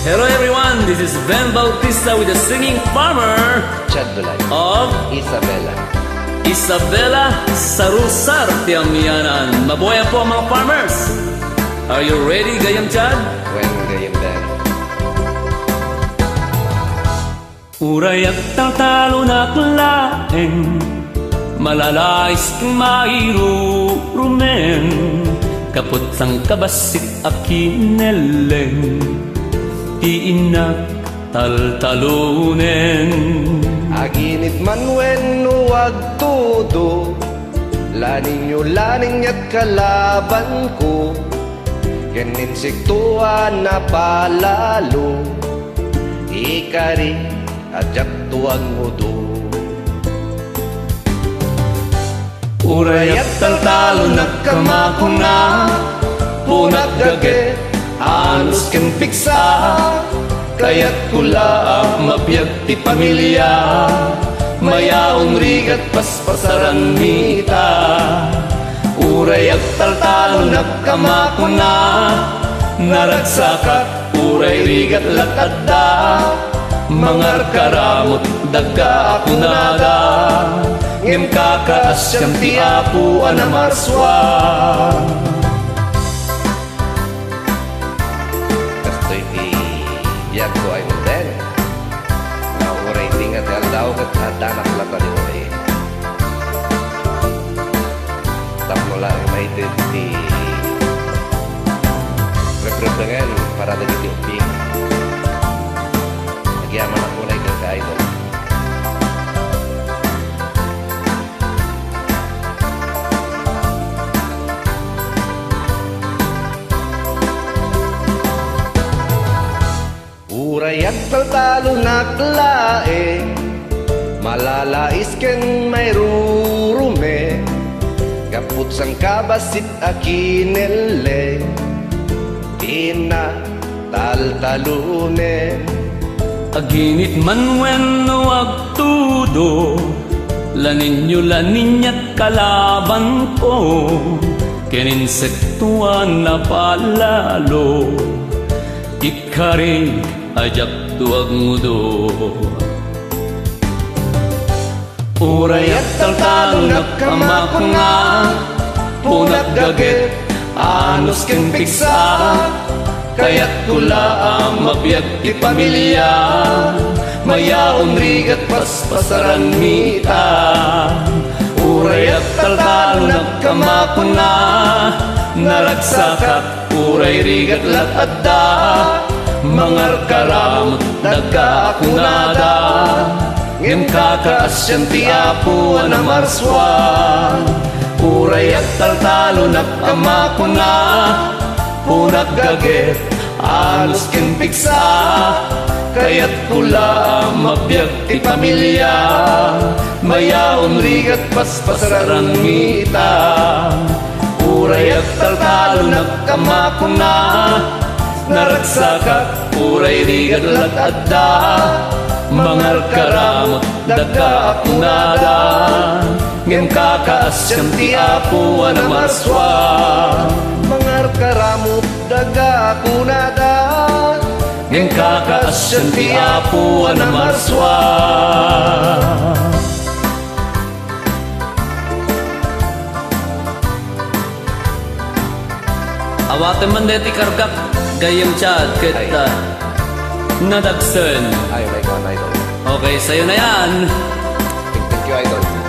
Hello everyone, this is Ben Bautista with the singing farmer Chad Dulay of Isabela. Isabela Sarusar Tiamianan. Mabuhay po mga farmers! Are you ready, Gayam Chad? When gayam Ben. Uray at talo na klaeng malalais kang mairurumen kaput sang kabasit akineleng iinak taltalunen. Aginit man wenno wag todo, laning nyo laning at kalaban ko, keninsektuan na palalo, ikari ajak tuwag mo do. Uray at taltalo nagkamakuna, punat gage, anus ken piksa, kaya't kula mabiyag ti pamilya, mayaong rigat paspasaran mita. Uray at taltalo nagkamakuna, naragsakat uray rigat latadda, mangar karamot daga akunada, ngem kakaasyam ti apu anamarswa. Kastoy ti biyag ko ay mo den, na uray tingat daw kat hadanak lata di uray. Tapno lang may ti represengan para dagiti uping. Nagyaman ako na ikaw ka-idol. Uray at taltalo naklae, malalais ken may rurume, kaput sang kabasit akinele, ina taltalunen. Aginit man wenno agtudo, laninyo laninyat kalaban ko, keninsektuan na palalo, ikari ajak tuwag mudo. Uray at taltalo nagkamakuna, punat gagit, anus ken piksa, kaya't kula mabiyag ti pamilya, mayaon rigat paspasaran mita. Uray at taltalo nagkamakuna, naragsakat uray rigat latadda, mangar karamot daga akunada, ngem kakaasyan ti apu anamarswa. Uray at taltalo nagkamakuna, punat gagit, anus ken piksa, kaya't kula mabiyag ti pamilya, mayaon rigat paspasaran mita. Uray at taltalo nagkamakuna, naragsakat uray rigat latadda, mangar karamot daga akunada, ngem kakaasyam ti apu anamarswa. Mangar karamot daga akunada, ngem kakaasyam ti apu anamarswa. Awate man deti kargak Gayam Chad ket nadagsen. ay may kawan idol. Okay, sa'yo na yan. Thank you idol.